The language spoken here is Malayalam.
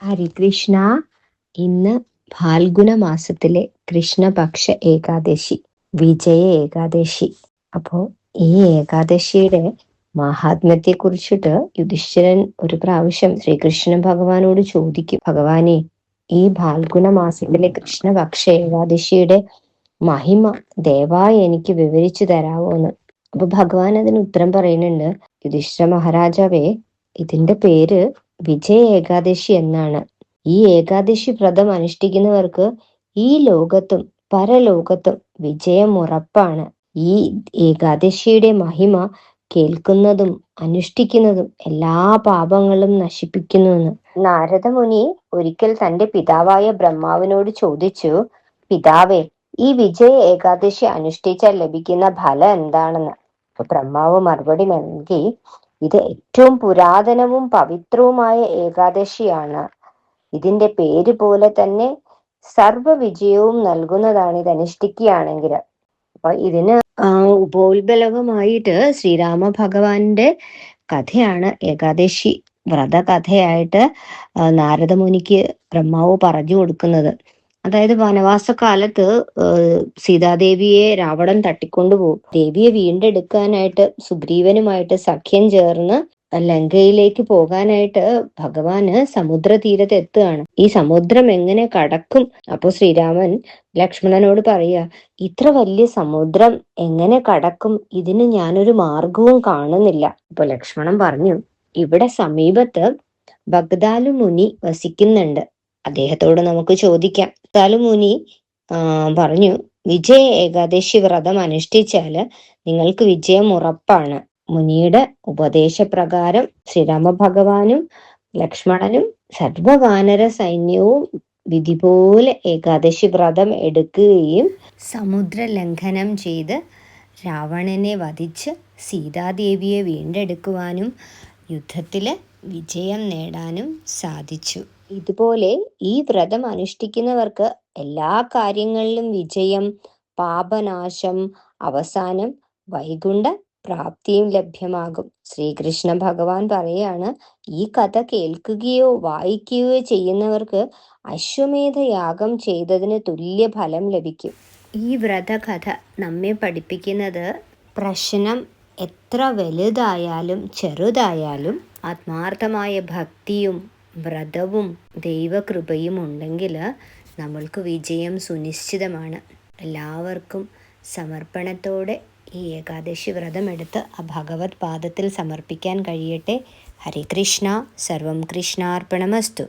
ഹരികൃഷ്ണ. ഇന്ന് ഫാൽഗുന മാസത്തിലെ കൃഷ്ണപക്ഷ ഏകാദശി, വിജയ ഏകാദശി. അപ്പോ ഈ ഏകാദശിയുടെ മഹാത്മ്യത്തെ കുറിച്ചിട്ട് യുധിഷ്ഠിരൻ ഒരു പ്രാവശ്യം ശ്രീകൃഷ്ണ ഭഗവാനോട് ചോദിക്കും, ഭഗവാനെ, ഈ ഫാൽഗുന മാസത്തിലെ കൃഷ്ണപക്ഷ ഏകാദശിയുടെ മഹിമ ദയവായി എനിക്ക് വിവരിച്ചു തരാവോന്ന്. അപ്പൊ ഭഗവാൻ അതിന് ഉത്തരം പറയുന്നുണ്ട്, യുധിഷ്ഠിര മഹാരാജാവേ, ഇതിന്റെ പേര് വിജയ ഏകാദശി എന്നാണ്. ഈ ഏകാദശി വ്രതം അനുഷ്ഠിക്കുന്നവർക്ക് ഈ ലോകത്തും പരലോകത്തും വിജയം ഉറപ്പാണ്. ഈ ഏകാദശിയുടെ മഹിമ കേൾക്കുന്നതും അനുഷ്ഠിക്കുന്നതും എല്ലാ പാപങ്ങളും നശിപ്പിക്കുന്നുവെന്ന്. നാരദ മുനി ഒരിക്കൽ തന്റെ പിതാവായ ബ്രഹ്മാവിനോട് ചോദിച്ചു, പിതാവേ, ഈ വിജയ ഏകാദശി അനുഷ്ഠിച്ചാൽ ലഭിക്കുന്ന ഫലം എന്താണെന്ന്. ബ്രഹ്മാവ് മറുപടി നൽകി, ഇത് ഏറ്റവും പുരാതനവും പവിത്രവുമായ ഏകാദശിയാണ്. ഇതിന്റെ പേര് പോലെ തന്നെ സർവ വിജയവും നൽകുന്നതാണ് ഇത് അനുഷ്ഠിക്കുകയാണെങ്കിൽ. അപ്പൊ ഇതിന് ഉപോത്ബലകമായിട്ട് ശ്രീരാമ ഭഗവാന്റെ കഥയാണ് ഏകാദശി വ്രത കഥയായിട്ട് നാരദമുനിക്ക് ബ്രഹ്മാവ് പറഞ്ഞു കൊടുക്കുന്നത്. അതായത് വനവാസ കാലത്ത് സീതാദേവിയെ രാവണൻ തട്ടിക്കൊണ്ടുപോകും. ദേവിയെ വീണ്ടെടുക്കാനായിട്ട് സുഗ്രീവനുമായിട്ട് സഖ്യം ചേർന്ന് ലങ്കയിലേക്ക് പോകാനായിട്ട് ഭഗവാന് സമുദ്ര തീരത്ത് എത്തുകയാണ്. ഈ സമുദ്രം എങ്ങനെ കടക്കും? അപ്പൊ ശ്രീരാമൻ ലക്ഷ്മണനോട് പറയുക, ഇത്ര വലിയ സമുദ്രം എങ്ങനെ കടക്കും? ഇതിന് ഞാനൊരു മാർഗവും കാണുന്നില്ല. അപ്പൊ ലക്ഷ്മണൻ പറഞ്ഞു, ഇവിടെ സമീപത്ത് ബഗ്ദാലു മുനി വസിക്കുന്നുണ്ട്, അദ്ദേഹത്തോട് നമുക്ക് ചോദിക്കാം. ബഗ്ദാലു മുനി പറഞ്ഞു, വിജയ ഏകാദശി വ്രതം അനുഷ്ഠിച്ചാല് നിങ്ങൾക്ക് വിജയം ഉറപ്പാണ്. മുനിയുടെ ഉപദേശപ്രകാരം ശ്രീരാമ ഭഗവാനും ലക്ഷ്മണനും സർവവാനര സൈന്യവും വിധി പോലെ ഏകാദശി വ്രതം എടുക്കുകയും സമുദ്ര ലംഘനം ചെയ്ത് രാവണനെ വധിച്ച് സീതാദേവിയെ വീണ്ടെടുക്കുവാനും യുദ്ധത്തില് വിജയം നേടാനും സാധിച്ചു. ഇതുപോലെ ഈ വ്രതം അനുഷ്ഠിക്കുന്നവർക്ക് എല്ലാ കാര്യങ്ങളിലും വിജയം, പാപനാശം, അവസാനം വൈകുണ്ഠ പ്രാപ്തിയും ലഭ്യമാകും. ശ്രീകൃഷ്ണ ഭഗവാൻ പറയാണ്, ഈ കഥ കേൾക്കുകയോ വായിക്കുകയോ ചെയ്യുന്നവർക്ക് അശ്വമേധ യാഗം ചെയ്തതിന് തുല്യ ഫലം ലഭിക്കും. ഈ വ്രതകഥ നമ്മെ പഠിപ്പിക്കുന്നത്, പ്രശ്നം എത്ര വലുതായാലും ചെറുതായാലും ആത്മാർത്ഥമായ ഭക്തിയും വ്രതവും ദൈവകൃപയും ഉണ്ടെങ്കിൽ നമ്മൾക്ക് വിജയം സുനിശ്ചിതമാണ്. എല്ലാവർക്കും സമർപ്പണത്തോടെ ഈ ഏകാദശി വ്രതം എടുത്ത് ആ ഭഗവത് പാദത്തിൽ സമർപ്പിക്കാൻ കഴിയട്ടെ. ഹരേ കൃഷ്ണ. സർവം കൃഷ്ണാർപ്പണമസ്തു.